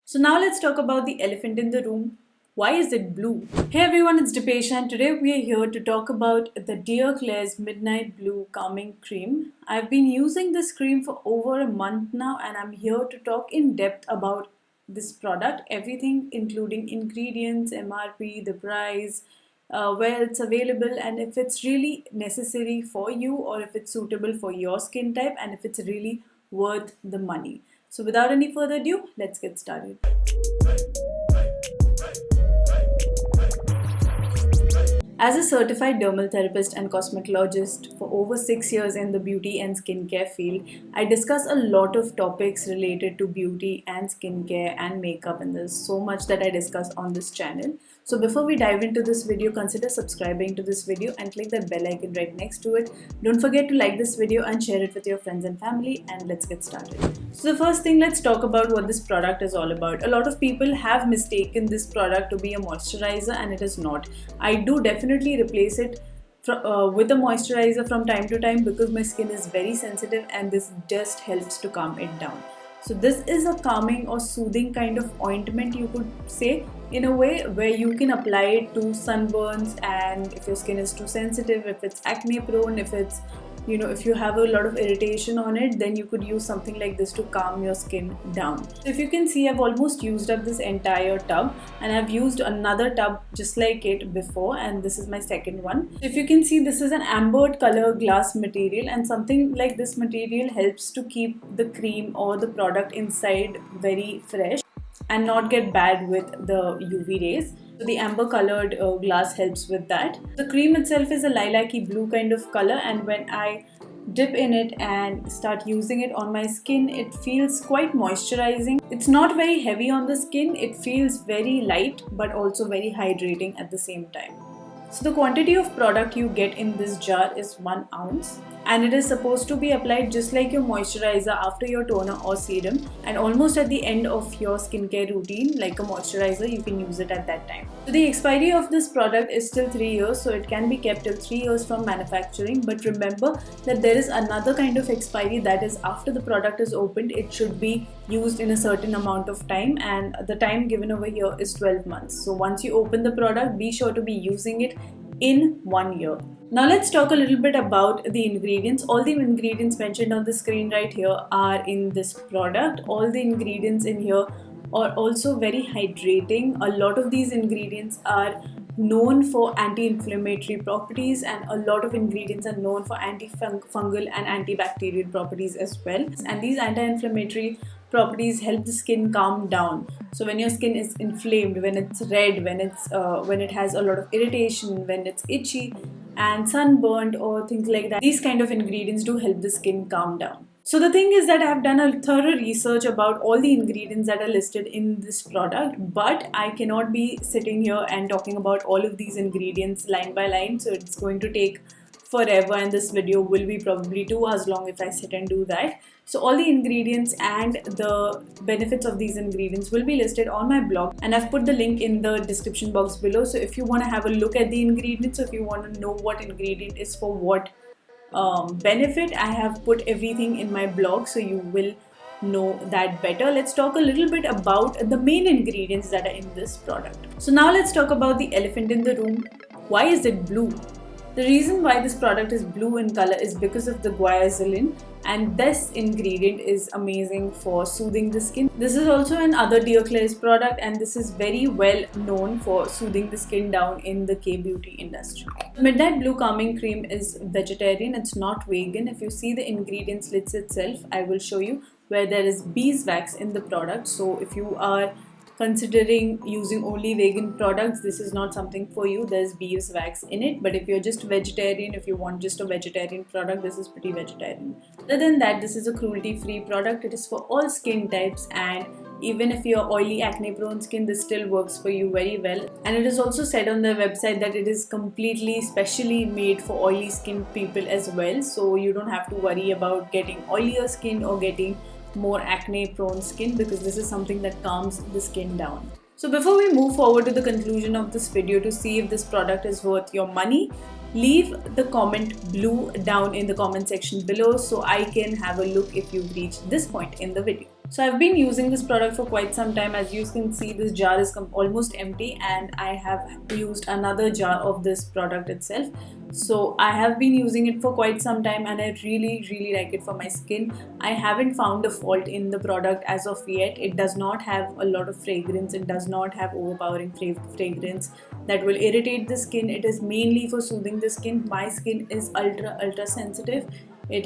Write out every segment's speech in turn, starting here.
So now let's talk about the elephant in the room. Why is it blue? Hey everyone, it's Dipesh and today we are here to talk about the Dear Klairs Midnight Blue Calming Cream. I've been using this cream for over a month now and I'm here to talk in depth about this product, everything including ingredients, MRP, the price, where it's available and if it's really necessary for you or if it's suitable for your skin type and if it's really worth the money. So without any further ado, let's get started. As a certified dermal therapist and cosmetologist for over 6 years in the beauty and skincare field, I discuss a lot of topics related to beauty and skincare and makeup, and there's so much that I discuss on this channel. So before we dive into this video, consider subscribing to this video and click that bell icon right next to it. Don't forget to like this video and share it with your friends and family, and let's get started. So the first thing, let's talk about what this product is all about. A lot of people have mistaken this product to be a moisturizer and it is not. I do definitely replace it with a moisturizer from time to time because my skin is very sensitive and this just helps to calm it down. So this is a calming or soothing kind of ointment, you could say, in a way where you can apply it to sunburns, and if your skin is too sensitive, if it's acne prone, if it's if you have a lot of irritation on it, then you could use something like this to calm your skin down. So if you can see, I've almost used up this entire tub and I've used another tub just like it before, and this is my second one. If you can see, this is an ambered color glass material, and something like this material helps to keep the cream or the product inside very fresh and not get bad with the UV rays. So the amber colored glass helps with that. The cream itself is a lilac-y blue kind of color, and when I dip in it and start using it on my skin, it feels quite moisturizing. It's not very heavy on the skin, it feels very light but also very hydrating at the same time. So the quantity of product you get in this jar is 1 ounce, and it is supposed to be applied just like your moisturizer after your toner or serum, and almost at the end of your skincare routine. Like a moisturizer, you can use it at that time. So the expiry of this product is still 3 years, so it can be kept till 3 years from manufacturing. But remember that there is another kind of expiry, that is after the product is opened, it should be used in a certain amount of time, and the time given over here is 12 months. So once you open the product, be sure to be using it in 1 year. Now let's talk a little bit about the ingredients. All the ingredients mentioned on the screen right here are in this product. All the ingredients in here are also very hydrating. A lot of these ingredients are known for anti-inflammatory properties, and a lot of ingredients are known for antifungal and antibacterial properties as well. And these anti-inflammatory properties help the skin calm down. So when your skin is inflamed, when it's red, when it has a lot of irritation, when it's itchy and sunburned or things like that, these kind of ingredients do help the skin calm down. So the thing is that I have done a thorough research about all the ingredients that are listed in this product, but I cannot be sitting here and talking about all of these ingredients line by line, so it's going to take forever and this video will be probably 2 hours long if I sit and do that. So all the ingredients and the benefits of these ingredients will be listed on my blog, and I've put the link in the description box below. So if you want to have a look at the ingredients, if you want to know what ingredient is for what benefit, I have put everything in my blog, so you will know that better. Let's talk a little bit about the main ingredients that are in this product. So now let's talk about the elephant in the room. Why is it blue? The reason why this product is blue in color is because of the guaiacylin, and this ingredient is amazing for soothing the skin. This is also another Dear Klairs product, and this is very well known for soothing the skin down in the K-beauty industry. The Midnight Blue Calming Cream is vegetarian, it's not vegan. If you see the ingredients list itself, I will show you where there is beeswax in the product. So if you are considering using only vegan products, this is not something for you. There's beeswax in it, but if you're just vegetarian, if you want just a vegetarian product, this is pretty vegetarian. Other than that, this is a cruelty-free product. It is for all skin types, and even if you're oily, acne prone skin, this still works for you very well. And it is also said on their website that it is completely specially made for oily skin people as well, so you don't have to worry about getting oilier skin or getting more acne prone skin, because this is something that calms the skin down. So before we move forward to the conclusion of this video to see if this product is worth your money, leave the comment blue down in the comment section below so I can have a look if you've reached this point in the video. So I've been using this product for quite some time. As you can see, this jar is almost empty, and I have used another jar of this product itself. So I have been using it for quite some time, and I really like it for my skin. I haven't found a fault in the product as of yet. It does not have a lot of fragrance. It does not have overpowering fragrance that will irritate the skin. It is mainly for soothing the skin. My skin is ultra sensitive. It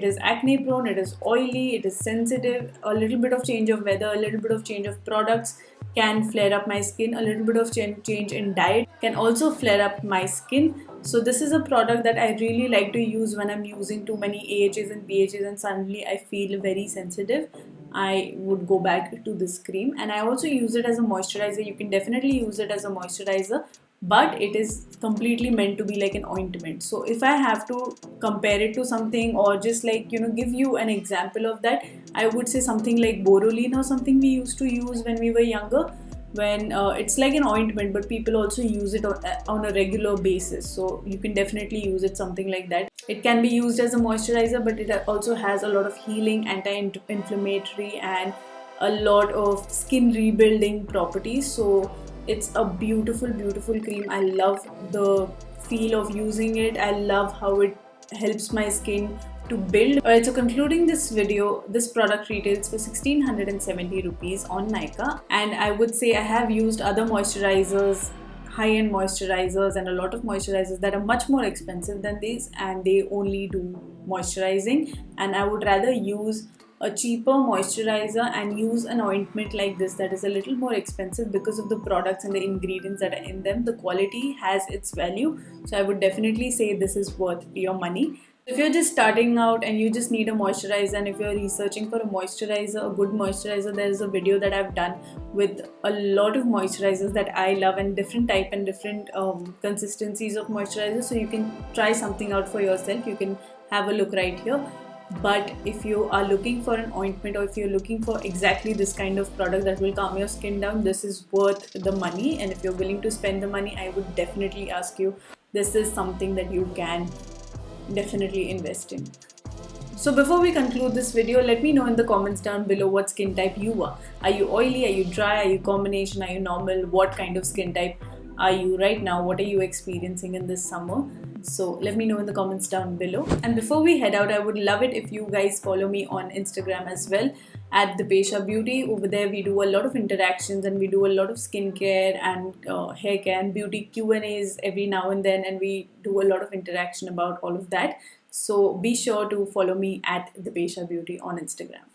is acne prone, it is oily, it is sensitive. A little bit of change of weather, a little bit of change of products can flare up my skin. A little bit of change in diet can also flare up my skin. So this is a product that I really like to use when I'm using too many AHAs and BHAs and suddenly I feel very sensitive. I would go back to this cream, and I also use it as a moisturizer. You can definitely use it as a moisturizer, but it is completely meant to be like an ointment. So if I have to compare it to something, or just like, give you an example of that, I would say something like Boroline or something we used to use when we were younger, when it's like an ointment, but people also use it on a regular basis. So you can definitely use it something like that. It can be used as a moisturizer, but it also has a lot of healing, anti-inflammatory, and a lot of skin rebuilding properties. So it's a beautiful cream. I love the feel of using it. I love how it helps my skin to build. Alright, so concluding this video, this product retails for 1670 rupees on Nykaa, and I would say I have used other moisturizers, high-end moisturizers, and a lot of moisturizers that are much more expensive than these, and they only do moisturizing, and I would rather use a cheaper moisturizer and use an ointment like this that is a little more expensive because of the products and the ingredients that are in them. The quality has its value, so I would definitely say this is worth your money. If you're just starting out and you just need a moisturizer, and if you're researching for a moisturizer, a good moisturizer, there is a video that I've done with a lot of moisturizers that I love, and different type and different consistencies of moisturizers, so you can try something out for yourself. You can have a look right here. But if you are looking for an ointment, or if you're looking for exactly this kind of product that will calm your skin down, this is worth the money. And if you're willing to spend the money, I would definitely ask you, this is something that you can definitely invest in. So before we conclude this video, let me know in the comments down below what skin type you are. Are you oily? Are you dry? Are you combination? Are you normal? What kind of skin type are you right now? What are you experiencing in this summer? So let me know in the comments down below. And before we head out, I would love it if you guys follow me on Instagram as well, at Dipesha Beauty. Over there we do a lot of interactions, and we do a lot of skincare and hair care and beauty Q&As every now and then, and we do a lot of interaction about all of that. So be sure to follow me at Dipesha Beauty on Instagram.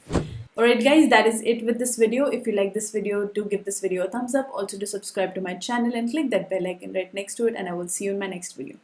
Alright guys, that is it with this video. If you like this video, do give this video a thumbs up. Also to subscribe to my channel and click that bell icon right next to it, and I will see you in my next video.